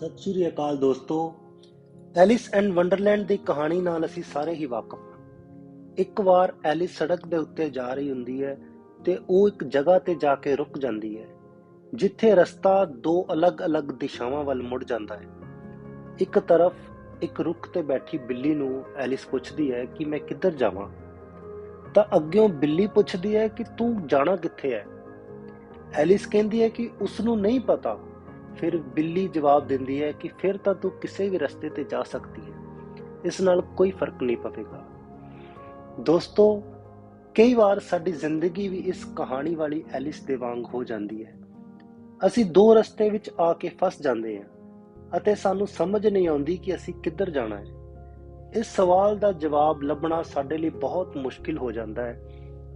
ਸਤਿ ਸ਼੍ਰੀ ਅਕਾਲ ਦੋਸਤੋ। Alice and Wonderland ਦੀ ਕਹਾਣੀ ਨਾਲ ਅਸੀਂ ਸਾਰੇ ਹੀ ਵਾਕਫ ਹਾਂ। ਇੱਕ ਵਾਰ ਐਲਿਸ ਸੜਕ ਦੇ ਉੱਤੇ ਜਾ ਰਹੀ ਹੁੰਦੀ ਹੈ ਤੇ ਉਹ ਇੱਕ ਜਗ੍ਹਾ ਤੇ ਜਾ ਕੇ ਰੁਕ ਜਾਂਦੀ ਹੈ ਜਿੱਥੇ ਰਸਤਾ ਦੋ ਅਲੱਗ-ਅਲੱਗ ਦਿਸ਼ਾਵਾਂ ਵੱਲ ਮੁੜ ਜਾਂਦਾ ਹੈ। ਇੱਕ ਤਰਫ ਇੱਕ ਰੁੱਖ ਤੇ ਬੈਠੀ ਬਿੱਲੀ ਨੂੰ ਐਲਿਸ ਪੁੱਛਦੀ ਹੈ ਕਿ ਮੈਂ ਕਿੱਧਰ ਜਾਵਾਂ, ਤਾਂ ਅੱਗਿਓਂ ਬਿੱਲੀ ਪੁੱਛਦੀ ਹੈ ਕਿ ਤੂੰ ਜਾਣਾ ਕਿੱਥੇ ਹੈ। ਐਲਿਸ ਕਹਿੰਦੀ ਹੈ ਕਿ ਉਸਨੂੰ ਨਹੀਂ ਪਤਾ। ਫਿਰ ਬਿੱਲੀ ਜਵਾਬ ਦਿੰਦੀ ਹੈ ਕਿ ਫਿਰ ਤਾਂ ਤੂੰ ਕਿਸੇ ਵੀ ਰਸਤੇ ਤੇ ਜਾ ਸਕਦੀ ਹੈ, ਇਸ ਨਾਲ ਕੋਈ ਫਰਕ ਨਹੀਂ ਪਵੇਗਾ। ਦੋਸਤੋ, ਕਈ ਵਾਰ ਸਾਡੀ ਜ਼ਿੰਦਗੀ ਵੀ ਇਸ ਕਹਾਣੀ ਵਾਲੀ ਐਲਿਸ ਦੇ ਵਾਂਗ ਹੋ ਜਾਂਦੀ ਹੈ। ਅਸੀਂ ਦੋ ਰਸਤੇ ਵਿੱਚ ਆ ਕੇ ਫਸ ਜਾਂਦੇ ਹਾਂ ਅਤੇ ਸਾਨੂੰ ਸਮਝ ਨਹੀਂ ਆਉਂਦੀ ਕਿ ਅਸੀਂ ਕਿੱਧਰ ਜਾਣਾ ਹੈ। ਇਸ ਸਵਾਲ ਦਾ ਜਵਾਬ ਲੱਭਣਾ ਸਾਡੇ ਲਈ ਬਹੁਤ ਮੁਸ਼ਕਿਲ ਹੋ ਜਾਂਦਾ ਹੈ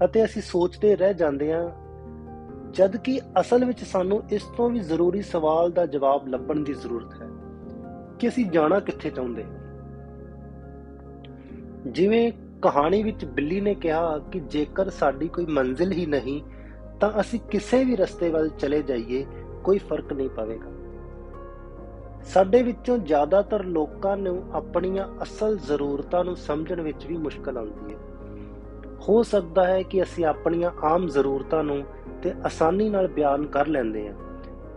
ਅਤੇ ਅਸੀਂ ਸੋਚਦੇ ਰਹਿ ਜਾਂਦੇ ਹਾਂ, ਜਦ ਕਿ ਅਸਲ ਵਿੱਚ ਸਾਨੂੰ ਇਸ ਤੋਂ ਵੀ ਜ਼ਰੂਰੀ ਸਵਾਲ ਦਾ ਜਵਾਬ ਲੱਭਣ ਦੀ ਜ਼ਰੂਰਤ ਹੈ ਕਿ ਅਸੀਂ ਜਾਣਾ ਕਿੱਥੇ ਚਾਹੁੰਦੇ ਹਾਂ। ਜਿਵੇਂ ਕਹਾਣੀ ਵਿੱਚ ਬਿੱਲੀ ਨੇ ਕਿਹਾ ਕਿ ਜੇਕਰ ਸਾਡੀ ਕੋਈ ਮੰਜ਼ਿਲ ਹੀ ਨਹੀਂ ਤਾਂ ਅਸੀਂ ਕਿਸੇ ਵੀ ਰਸਤੇ ਵੱਲ ਚਲੇ ਜਾਈਏ, ਕੋਈ ਫਰਕ ਨਹੀਂ ਪਵੇਗਾ। ਸਾਡੇ ਵਿੱਚੋਂ ਜ਼ਿਆਦਾਤਰ ਲੋਕਾਂ ਨੂੰ ਆਪਣੀਆਂ ਅਸਲ ਜ਼ਰੂਰਤਾਂ ਨੂੰ ਸਮਝਣ ਵਿੱਚ ਵੀ ਮੁਸ਼ਕਲ ਆਉਂਦੀ ਹੈ। ਹੋ ਸਕਦਾ ਹੈ ਕਿ ਅਸੀਂ ਆਪਣੀਆਂ ਆਮ ਜ਼ਰੂਰਤਾਂ ਨੂੰ ਤੇ ਆਸਾਨੀ ਨਾਲ ਬਿਆਨ ਕਰ ਲੈਂਦੇ ਹਾਂ,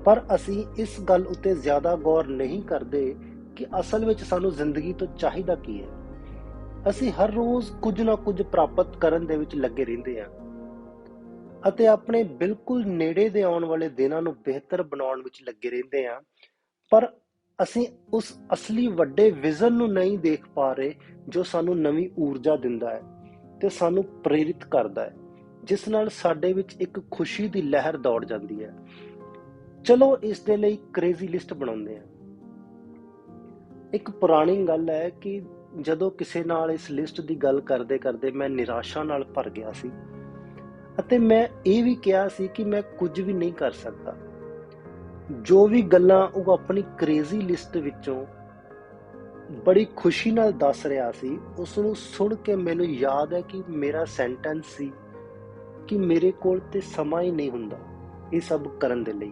ਪਰ ਅਸੀਂ ਇਸ ਗੱਲ ਉੱਤੇ ਜ਼ਿਆਦਾ ਗੌਰ ਨਹੀਂ ਕਰਦੇ ਕਿ ਅਸਲ ਵਿੱਚ ਸਾਨੂੰ ਜ਼ਿੰਦਗੀ ਤੋਂ ਚਾਹੀਦਾ ਕੀ ਹੈ। ਅਸੀਂ ਹਰ ਰੋਜ਼ ਕੁਝ ਨਾ ਕੁਝ ਪ੍ਰਾਪਤ ਕਰਨ ਦੇ ਵਿੱਚ ਲੱਗੇ ਰਹਿੰਦੇ ਹਾਂ ਅਤੇ ਆਪਣੇ ਬਿਲਕੁਲ ਨੇੜੇ ਦੇ ਆਉਣ ਵਾਲੇ ਦਿਨਾਂ ਨੂੰ ਬਿਹਤਰ ਬਣਾਉਣ ਵਿੱਚ ਲੱਗੇ ਰਹਿੰਦੇ ਹਾਂ, ਪਰ ਅਸੀਂ ਉਸ ਅਸਲੀ ਵੱਡੇ ਵਿਜ਼ਨ ਨੂੰ ਨਹੀਂ ਦੇਖ ਪਾ ਰਹੇ ਜੋ ਸਾਨੂੰ ਨਵੀਂ ਊਰਜਾ ਦਿੰਦਾ ਹੈ ਤੇ ਸਾਨੂੰ ਪ੍ਰੇਰਿਤ ਕਰਦਾ ਹੈ, ਜਿਸ ਨਾਲ ਸਾਡੇ ਵਿੱਚ ਇੱਕ ਖੁਸ਼ੀ ਦੀ ਲਹਿਰ ਦੌੜ ਜਾਂਦੀ ਹੈ। ਚਲੋ ਇਸ ਦੇ ਲਈ ਕ੍ਰੇਜ਼ੀ ਲਿਸਟ ਬਣਾਉਂਦੇ ਹਾਂ। ਇੱਕ ਪੁਰਾਣੀ ਗੱਲ ਹੈ ਕਿ ਜਦੋਂ ਕਿਸੇ ਨਾਲ ਇਸ ਲਿਸਟ ਦੀ ਗੱਲ ਕਰਦੇ ਕਰਦੇ ਮੈਂ ਨਿਰਾਸ਼ਾ ਨਾਲ ਭਰ ਗਿਆ ਸੀ ਅਤੇ ਮੈਂ ਇਹ ਵੀ ਕਿਹਾ ਸੀ ਕਿ ਮੈਂ ਕੁਝ ਵੀ ਨਹੀਂ ਕਰ ਸਕਦਾ। ਜੋ ਵੀ ਗੱਲਾਂ ਉਹ ਆਪਣੀ ਕ੍ਰੇਜ਼ੀ ਲਿਸਟ ਵਿੱਚੋਂ ਬੜੀ ਖੁਸ਼ੀ ਨਾਲ ਦੱਸ ਰਿਹਾ ਸੀ, ਉਸ ਨੂੰ ਸੁਣ ਕੇ ਮੈਨੂੰ ਯਾਦ ਹੈ ਕਿ ਮੇਰਾ ਸੈਂਟੈਂਸ ਸੀ ਕਿ ਮੇਰੇ ਕੋਲ ਤੇ ਸਮਾਂ ਹੀ ਨਹੀਂ ਹੁੰਦਾ ਇਹ ਸਭ ਕਰਨ ਦੇ ਲਈ।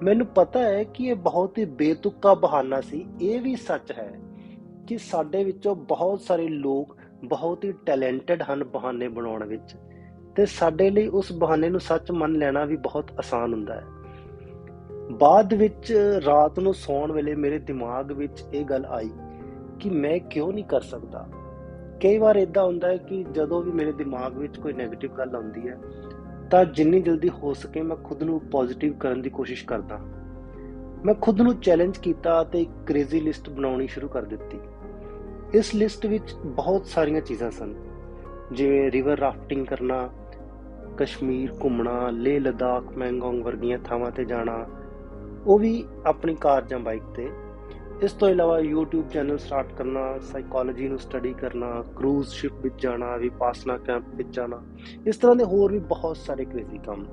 ਮੈਨੂੰ ਪਤਾ ਹੈ ਕਿ ਇਹ ਬਹੁਤ ਹੀ ਬੇਤੁਕਾ ਬਹਾਨਾ ਸੀ। ਇਹ ਵੀ ਸੱਚ ਹੈ ਕਿ ਸਾਡੇ ਵਿੱਚੋਂ ਬਹੁਤ ਸਾਰੇ ਲੋਕ ਬਹੁਤ ਹੀ ਟੈਲੈਂਟਡ ਹਨ ਬਹਾਨੇ ਬਣਾਉਣ ਵਿੱਚ, ਤੇ ਸਾਡੇ ਲਈ ਉਸ ਬਹਾਨੇ ਨੂੰ ਸੱਚ ਮੰਨ ਲੈਣਾ ਵੀ ਬਹੁਤ ਆਸਾਨ ਹੁੰਦਾ ਹੈ। ਬਾਅਦ ਵਿੱਚ ਰਾਤ ਨੂੰ ਸੌਣ ਵੇਲੇ ਮੇਰੇ ਦਿਮਾਗ ਵਿੱਚ ਇਹ ਗੱਲ ਆਈ ਕਿ ਮੈਂ ਕਿਉਂ ਨਹੀਂ ਕਰ ਸਕਦਾ। ਕਈ ਵਾਰ ਇੱਦਾਂ ਹੁੰਦਾ ਹੈ ਕਿ ਜਦੋਂ ਵੀ ਮੇਰੇ ਦਿਮਾਗ ਵਿੱਚ ਕੋਈ ਨੈਗੇਟਿਵ ਗੱਲ ਆਉਂਦੀ ਹੈ ਤਾਂ ਜਿੰਨੀ ਜਲਦੀ ਹੋ ਸਕੇ ਮੈਂ ਖੁਦ ਨੂੰ ਪੋਜ਼ਿਟਿਵ ਕਰਨ ਦੀ ਕੋਸ਼ਿਸ਼ ਕਰਦਾ। ਮੈਂ ਖੁਦ ਨੂੰ ਚੈਲੰਜ ਕੀਤਾ ਅਤੇ ਇੱਕ ਕ੍ਰੇਜ਼ੀ ਲਿਸਟ ਬਣਾਉਣੀ ਸ਼ੁਰੂ ਕਰ ਦਿੱਤੀ। ਇਸ ਲਿਸਟ ਵਿੱਚ ਬਹੁਤ ਸਾਰੀਆਂ ਚੀਜ਼ਾਂ ਸਨ, ਜਿਵੇਂ ਰਿਵਰ ਰਾਫਟਿੰਗ ਕਰਨਾ, ਕਸ਼ਮੀਰ ਘੁੰਮਣਾ, ਲੇਹ ਲਦਾਖ, ਮੈਂਗੋਂਗ ਵਰਗੀਆਂ ਥਾਵਾਂ ਤੇ ਜਾਣਾ, ਉਹ ਵੀ ਆਪਣੀ ਕਾਰ ਜਾਂ ਬਾਈਕ ਤੇ। ਇਸ ਤੋਂ ਇਲਾਵਾ YouTube ਚੈਨਲ ਸਟਾਰਟ ਕਰਨਾ, ਸਾਈਕੋਲੋਜੀ ਨੂੰ ਸਟੱਡੀ ਕਰਨਾ, ਕਰੂਜ਼ ਸ਼ਿਪ ਵਿੱਚ ਜਾਣਾ, ਵਿਪਾਸਨਾ ਕੈਂਪ ਵਿੱਚ ਜਾਣਾ, ਇਸ ਤਰ੍ਹਾਂ ਦੇ ਹੋਰ ਵੀ ਬਹੁਤ ਸਾਰੇ ਕ੍ਰੇਜ਼ੀ ਕੰਮ।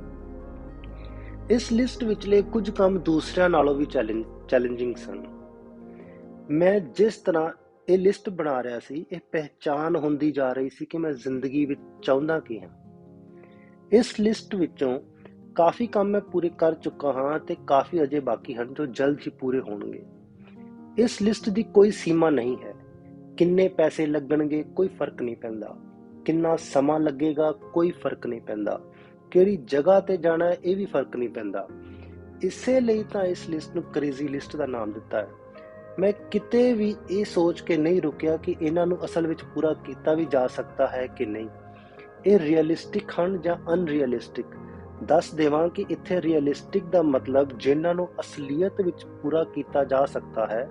ਇਸ ਲਿਸਟ ਵਿਚਲੇ ਕੁਝ ਕੰਮ ਦੂਸਰਿਆਂ ਨਾਲੋਂ ਵੀ ਚੈਲੰਜਿੰਗ ਸਨ। ਮੈਂ ਜਿਸ ਤਰ੍ਹਾਂ ਇਹ ਲਿਸਟ ਬਣਾ ਰਿਹਾ ਸੀ, ਇਹ ਪਹਿਚਾਨ ਹੁੰਦੀ ਜਾ ਰਹੀ ਸੀ ਕਿ ਮੈਂ ਜ਼ਿੰਦਗੀ ਵਿੱਚ ਚਾਹੁੰਦਾ ਕੀ ਹਾਂ। ਇਸ ਲਿਸਟ ਵਿੱਚੋਂ ਕਾਫੀ ਕੰਮ ਮੈਂ ਪੂਰੇ ਕਰ ਚੁੱਕਾ ਹਾਂ ਤੇ ਕਾਫੀ ਅਜੇ ਬਾਕੀ ਹਨ ਜੋ ਜਲਦ ਹੀ ਪੂਰੇ ਹੋਣਗੇ। ਇਸ ਲਿਸਟ ਦੀ ਕੋਈ ਸੀਮਾ ਨਹੀਂ ਹੈ। ਕਿੰਨੇ ਪੈਸੇ ਲੱਗਣਗੇ ਕੋਈ ਫਰਕ ਨਹੀਂ ਪੈਂਦਾ, ਕਿੰਨਾ ਸਮਾਂ ਲੱਗੇਗਾ ਕੋਈ ਫਰਕ ਨਹੀਂ ਪੈਂਦਾ, ਕਿਹੜੀ ਜਗ੍ਹਾ ਤੇ ਜਾਣਾ ਹੈ ਇਹ ਵੀ ਫਰਕ ਨਹੀਂ ਪੈਂਦਾ। ਇਸੇ ਲਈ ਤਾਂ ਇਸ ਲਿਸਟ ਨੂੰ ਕ੍ਰੇਜ਼ੀ ਲਿਸਟ ਦਾ ਨਾਮ ਦਿੱਤਾ ਹੈ। ਮੈਂ ਕਿਤੇ ਵੀ ਇਹ ਸੋਚ ਕੇ ਨਹੀਂ ਰੁਕਿਆ ਕਿ ਇਹਨਾਂ ਨੂੰ ਅਸਲ ਵਿੱਚ ਪੂਰਾ ਕੀਤਾ ਵੀ ਜਾ ਸਕਦਾ ਹੈ ਕਿ ਨਹੀਂ, ਇਹ ਰੀਅਲਿਸਟਿਕ ਹਨ ਜਾਂ ਅਨਰੀਅਲਿਸਟਿਕ। ਦੱਸ ਦੇਵਾਂ ਕਿ ਇੱਥੇ ਰੀਅਲਿਸਟਿਕ ਦਾ ਮਤਲਬ ਜਿਨ੍ਹਾਂ ਨੂੰ ਅਸਲੀਅਤ ਵਿੱਚ ਪੂਰਾ ਕੀਤਾ ਜਾ ਸਕਦਾ ਹੈ,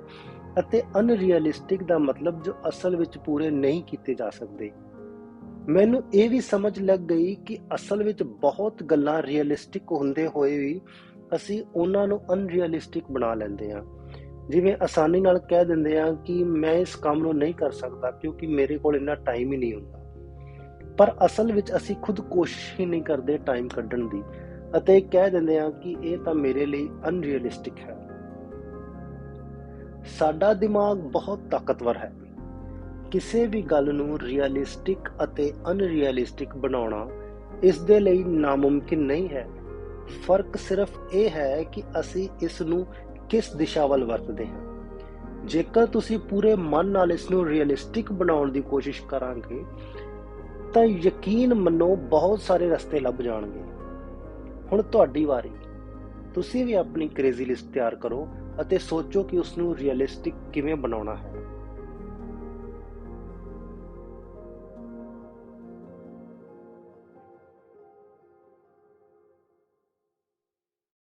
ਅਤੇ ਅਨਰੀਅਲਿਸਟਿਕ ਦਾ ਮਤਲਬ ਜੋ ਅਸਲ ਵਿੱਚ ਪੂਰੇ ਨਹੀਂ ਕੀਤੇ ਜਾ ਸਕਦੇ। ਮੈਨੂੰ ਇਹ ਵੀ ਸਮਝ ਲੱਗ ਗਈ ਕਿ ਅਸਲ ਵਿੱਚ ਬਹੁਤ ਗੱਲਾਂ ਰੀਅਲਿਸਟਿਕ ਹੁੰਦੇ ਹੋਏ ਵੀ ਅਸੀਂ ਉਹਨਾਂ ਨੂੰ ਅਨਰੀਅਲਿਸਟਿਕ ਬਣਾ ਲੈਂਦੇ ਹਾਂ। ਜਿਵੇਂ ਆਸਾਨੀ ਨਾਲ ਕਹਿ ਦਿੰਦੇ ਹਾਂ ਕਿ ਮੈਂ ਇਸ ਕੰਮ ਨੂੰ ਨਹੀਂ ਕਰ ਸਕਦਾ ਕਿਉਂਕਿ ਮੇਰੇ ਕੋਲ ਇੰਨਾ ਟਾਈਮ ਹੀ ਨਹੀਂ ਹੁੰਦਾ, ਪਰ ਅਸਲ ਵਿੱਚ ਅਸੀਂ ਖੁਦ ਕੋਸ਼ਿਸ਼ ਹੀ ਨਹੀਂ ਕਰਦੇ ਟਾਈਮ ਕੱਢਣ ਦੀ ਅਤੇ ਕਹਿ ਦਿੰਦੇ ਹਾਂ ਕਿ ਇਹ ਤਾਂ ਮੇਰੇ ਲਈ ਅਨਰੀਅਲਿਸਟਿਕ ਹੈ। ਸਾਡਾ ਦਿਮਾਗ ਬਹੁਤ ਤਾਕਤਵਰ ਹੈ। ਕਿਸੇ ਵੀ ਗੱਲ ਨੂੰ ਰੀਅਲਿਸਟਿਕ ਅਤੇ ਅਨਰੀਅਲਿਸਟਿਕ ਬਣਾਉਣਾ ਇਸ ਦੇ ਲਈ ਨਾਮੁਮਕਿਨ ਨਹੀਂ ਹੈ। ਫਰਕ ਸਿਰਫ ਇਹ ਹੈ ਕਿ ਅਸੀਂ ਇਸ ਨੂੰ ਕਿਸ ਦਿਸ਼ਾ ਵੱਲ ਵਰਤਦੇ ਹਾਂ। ਜੇਕਰ ਤੁਸੀਂ ਪੂਰੇ ਮਨ ਨਾਲ ਇਸ ਨੂੰ ਰੀਅਲਿਸਟਿਕ ਬਣਾਉਣ ਦੀ ਕੋਸ਼ਿਸ਼ ਕਰਾਂਗੇ ਤਾਂ ਯਕੀਨ ਮੰਨੋ ਬਹੁਤ ਸਾਰੇ ਰਸਤੇ ਲੱਭ ਜਾਣਗੇ। ਹੁਣ ਤੁਹਾਡੀ ਵਾਰੀ, ਤੁਸੀਂ ਵੀ ਆਪਣੀ ਕ੍ਰੇਜ਼ੀ ਲਿਸਟ ਤਿਆਰ ਕਰੋ ਅਤੇ ਸੋਚੋ ਕਿ ਉਸ ਨੂੰ ਰੀਅਲਿਸਟਿਕ ਕਿਵੇਂ ਬਣਾਉਣਾ ਹੈ।